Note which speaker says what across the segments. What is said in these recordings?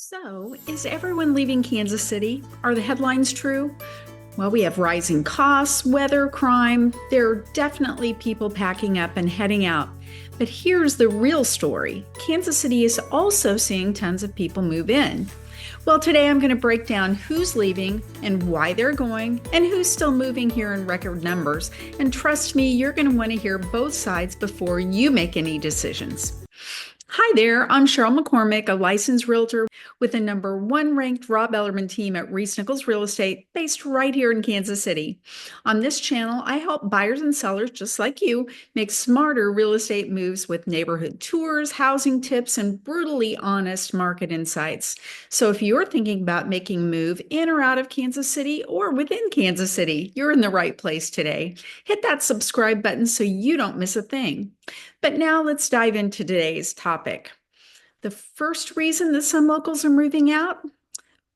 Speaker 1: So, is everyone leaving Kansas City? Are the headlines true? Well, we have rising costs, weather, crime. There are definitely people packing up and heading out. But here's the real story: Kansas City is also seeing tons of people move in. Well, today I'm going to break down who's leaving and why they're going, and who's still moving here in record numbers. And trust me, you're going to want to hear both sides before you make any decisions. Hi there, I'm Sheryl McCormick, a licensed realtor with the #1 ranked Rob Ellerman Team at ReeceNichols Real Estate, based right here in Kansas City. On this channel, I help buyers and sellers just like you make smarter real estate moves with neighborhood tours, housing tips, and brutally honest market insights. So if you're thinking about making a move in or out of Kansas City or within Kansas City, you're in the right place today. Hit that subscribe button so you don't miss a thing. But now let's dive into today's topic. The first reason that some locals are moving out?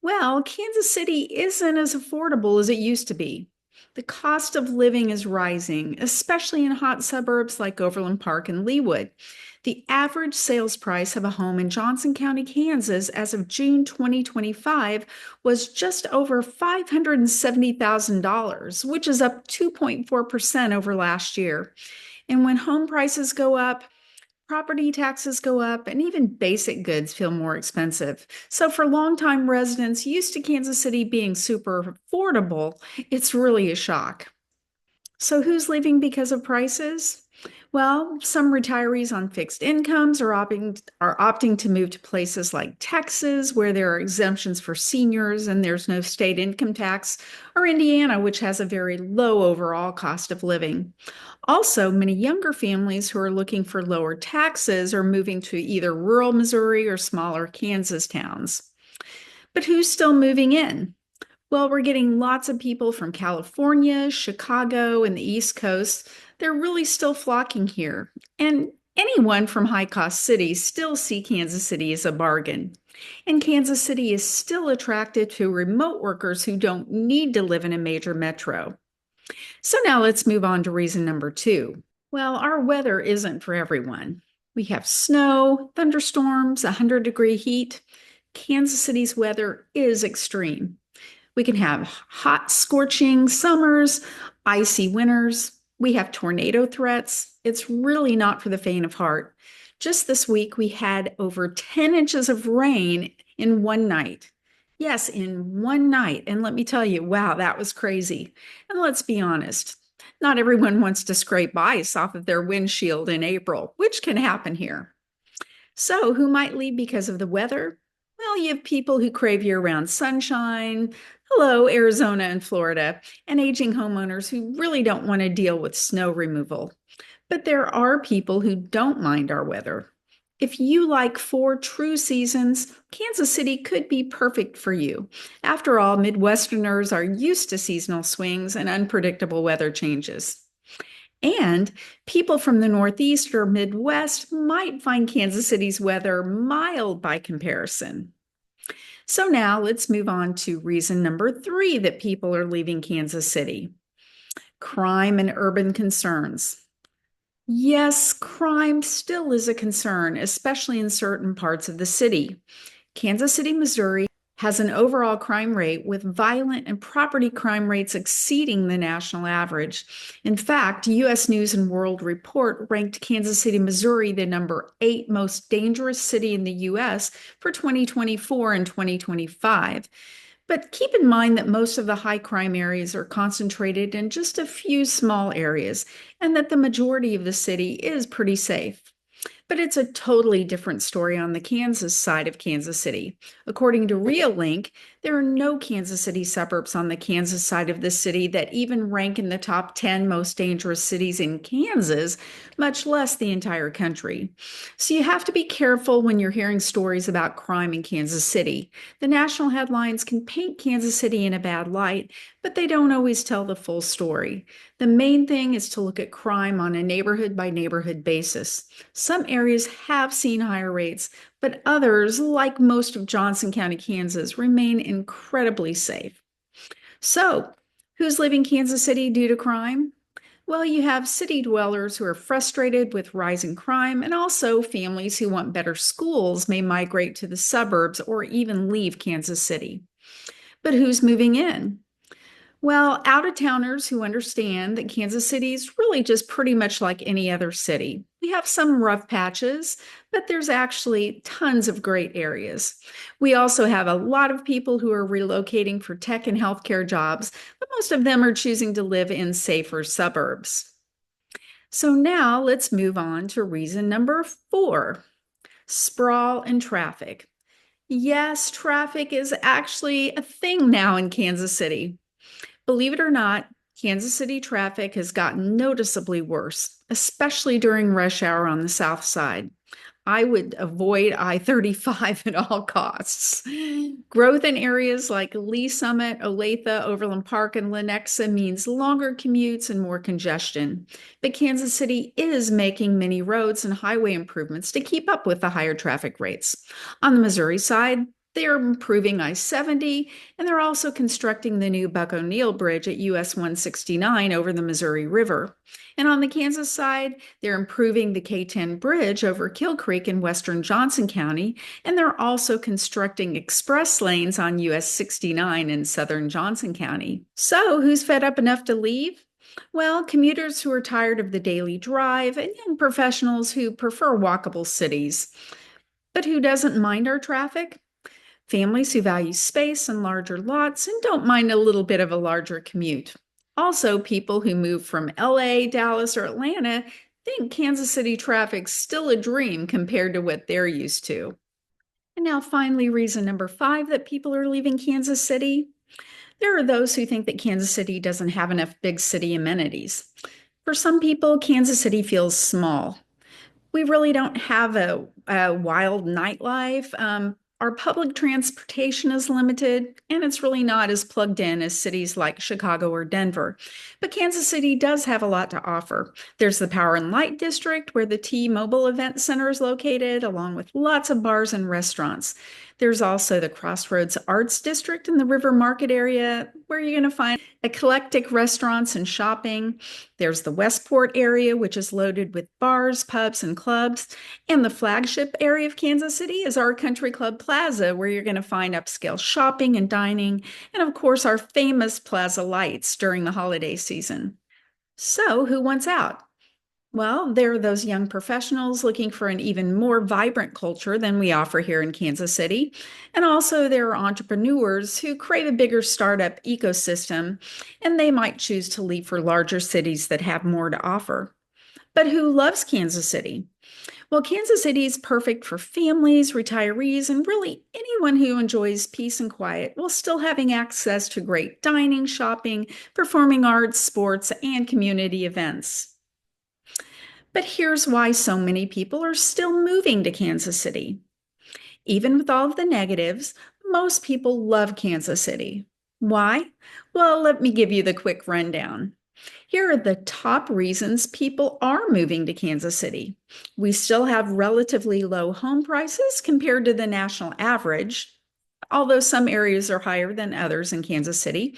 Speaker 1: Well, Kansas City isn't as affordable as it used to be. The cost of living is rising, especially in hot suburbs like Overland Park and Leawood. The average sales price of a home in Johnson County, Kansas, as of June 2025 was just over $570,000, which is up 2.4% over last year. And when home prices go up, property taxes go up, and even basic goods feel more expensive. So for longtime residents used to Kansas City being super affordable, it's really a shock. So who's leaving because of prices? Well, some retirees on fixed incomes are opting to move to places like Texas, where there are exemptions for seniors and there's no state income tax, or Indiana, which has a very low overall cost of living. Also, many younger families who are looking for lower taxes are moving to either rural Missouri or smaller Kansas towns. But who's still moving in? Well, we're getting lots of people from California, Chicago, and the East Coast. They're really still flocking here. And anyone from high-cost cities still see Kansas City as a bargain. And Kansas City is still attractive to remote workers who don't need to live in a major metro. So now let's move on to reason number 2. Well, our weather isn't for everyone. We have snow, thunderstorms, 100-degree heat. Kansas City's weather is extreme. We can have hot, scorching summers, icy winters. We have tornado threats. It's really not for the faint of heart. Just this week, we had over 10 inches of rain in one night. Yes, in one night. And let me tell you, wow, that was crazy. And let's be honest, not everyone wants to scrape ice off of their windshield in April, which can happen here. So who might leave because of the weather? Well, you have people who crave year-round sunshine. Hello, Arizona and Florida, and aging homeowners who really don't want to deal with snow removal. But there are people who don't mind our weather. If you like 4 true seasons, Kansas City could be perfect for you. After all, Midwesterners are used to seasonal swings and unpredictable weather changes. And people from the Northeast or Midwest might find Kansas City's weather mild by comparison. So now let's move on to reason number 3 that people are leaving Kansas City: crime and urban concerns. Yes, crime still is a concern, especially in certain parts of the city. Kansas City, Missouri has an overall crime rate with violent and property crime rates exceeding the national average. In fact, U.S. News and World Report ranked Kansas City, Missouri the #8 most dangerous city in the U.S. for 2024 and 2025. But keep in mind that most of the high crime areas are concentrated in just a few small areas, and that the majority of the city is pretty safe. But it's a totally different story on the Kansas side of Kansas City. According to RealLink, there are no Kansas City suburbs on the Kansas side of the city that even rank in the top 10 most dangerous cities in Kansas, much less the entire country. So you have to be careful when you're hearing stories about crime in Kansas City. The national headlines can paint Kansas City in a bad light, but they don't always tell the full story. The main thing is to look at crime on a neighborhood by neighborhood basis. Some areas have seen higher rates, but others, like most of Johnson County, Kansas, remain incredibly safe. So, who's leaving Kansas City due to crime? Well, you have city dwellers who are frustrated with rising crime, and also families who want better schools may migrate to the suburbs or even leave Kansas City. But who's moving in? Well, out of towners who understand that Kansas City is really just pretty much like any other city. We have some rough patches, but there's actually tons of great areas. We also have a lot of people who are relocating for tech and healthcare jobs, but most of them are choosing to live in safer suburbs. So now let's move on to reason number 4, sprawl and traffic. Yes, traffic is actually a thing now in Kansas City. Believe it or not, Kansas City traffic has gotten noticeably worse, especially during rush hour on the south side. I would avoid I-35 at all costs. Growth in areas like Lee Summit, Olathe, Overland Park, and Lenexa means longer commutes and more congestion. But Kansas City is making many roads and highway improvements to keep up with the higher traffic rates. On the Missouri side, they're improving I-70, and they're also constructing the new Buck O'Neill Bridge at US 169 over the Missouri River. And on the Kansas side, they're improving the K-10 bridge over Kill Creek in western Johnson County, and they're also constructing express lanes on US 69 in southern Johnson County. So, who's fed up enough to leave? Well, commuters who are tired of the daily drive and young professionals who prefer walkable cities. But who doesn't mind our traffic? Families who value space and larger lots and don't mind a little bit of a larger commute. Also, people who move from LA, Dallas, or Atlanta think Kansas City traffic's still a dream compared to what they're used to. And now, finally, reason number 5 that people are leaving Kansas City. There are those who think that Kansas City doesn't have enough big city amenities. For some people, Kansas City feels small. We really don't have a wild nightlife. Our public transportation is limited, and it's really not as plugged in as cities like Chicago or Denver. But Kansas City does have a lot to offer. There's the Power and Light District, where the T-Mobile Event Center is located, along with lots of bars and restaurants. There's also the Crossroads Arts District in the River Market area, where you're going to find eclectic restaurants and shopping. There's the Westport area, which is loaded with bars, pubs, and clubs. And the flagship area of Kansas City is our Country Club Plaza, where you're going to find upscale shopping and dining, and of course, our famous Plaza Lights during the holiday season. So, who wants out? Well, there are those young professionals looking for an even more vibrant culture than we offer here in Kansas City. And also, there are entrepreneurs who crave a bigger startup ecosystem, and they might choose to leave for larger cities that have more to offer. But who loves Kansas City? Well, Kansas City is perfect for families, retirees, and really anyone who enjoys peace and quiet while still having access to great dining, shopping, performing arts, sports, and community events. But here's why so many people are still moving to Kansas City. Even with all of the negatives, most people love Kansas City. Why? Well, let me give you the quick rundown. Here are the top reasons people are moving to Kansas City. We still have relatively low home prices compared to the national average, although some areas are higher than others in Kansas City.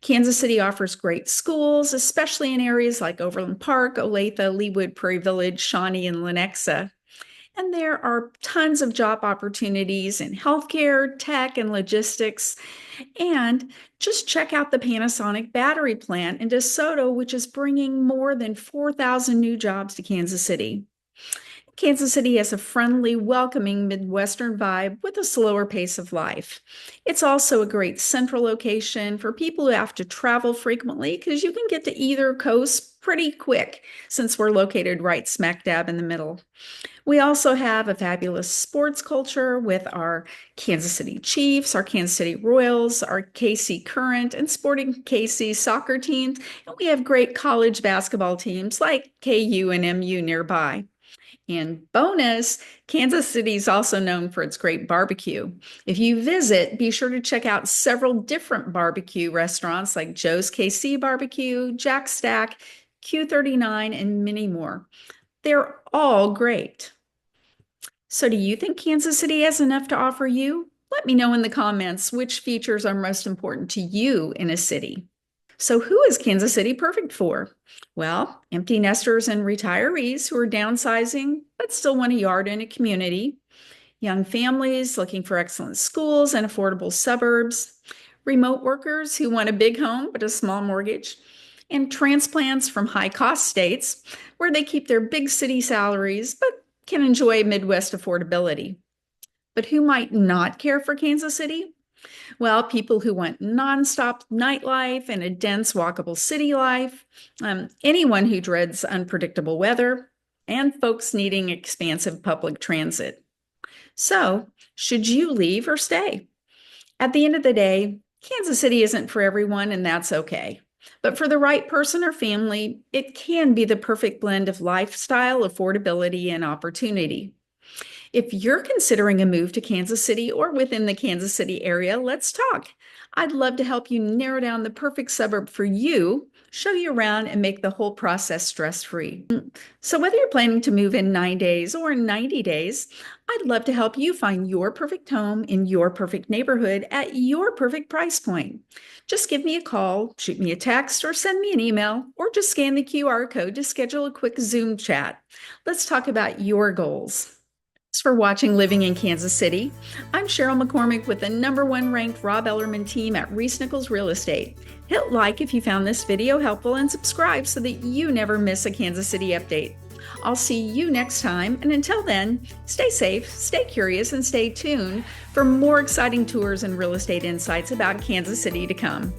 Speaker 1: Kansas City offers great schools, especially in areas like Overland Park, Olathe, Leawood, Prairie Village, Shawnee, and Lenexa. And there are tons of job opportunities in healthcare, tech, and logistics. And just check out the Panasonic battery plant in DeSoto, which is bringing more than 4,000 new jobs to Kansas City. Kansas City has a friendly, welcoming Midwestern vibe with a slower pace of life. It's also a great central location for people who have to travel frequently because you can get to either coast pretty quick since we're located right smack dab in the middle. We also have a fabulous sports culture with our Kansas City Chiefs, our Kansas City Royals, our KC Current, and Sporting KC soccer teams. And we have great college basketball teams like KU and MU nearby. And bonus, Kansas City is also known for its great barbecue. If you visit, be sure to check out several different barbecue restaurants like Joe's KC Barbecue, Jack Stack, Q39, and many more. They're all great. So, do you think Kansas City has enough to offer you? Let me know in the comments which features are most important to you in a city. So, who is Kansas City perfect for? Well, empty nesters and retirees who are downsizing but still want a yard in a community, young families looking for excellent schools and affordable suburbs, remote workers who want a big home but a small mortgage, and transplants from high-cost states where they keep their big city salaries but can enjoy Midwest affordability. But who might not care for Kansas City? Well, people who want nonstop nightlife and a dense, walkable city life, anyone who dreads unpredictable weather, and folks needing expansive public transit. So, should you leave or stay? At the end of the day, Kansas City isn't for everyone, and that's okay. But for the right person or family, it can be the perfect blend of lifestyle, affordability, and opportunity. If you're considering a move to Kansas City or within the Kansas City area, let's talk. I'd love to help you narrow down the perfect suburb for you, show you around, and make the whole process stress-free. So whether you're planning to move in 9 days or 90 days, I'd love to help you find your perfect home in your perfect neighborhood at your perfect price point. Just give me a call, shoot me a text, or send me an email, or just scan the QR code to schedule a quick Zoom chat. Let's talk about your goals. Thanks for watching Living in Kansas City. I'm Sheryl McCormick with the #1 ranked Rob Ellerman Team at ReeceNichols Real Estate. Hit like if you found this video helpful and subscribe so that you never miss a Kansas City update. I'll see you next time, and until then, stay safe, stay curious, and stay tuned for more exciting tours and real estate insights about Kansas City to come.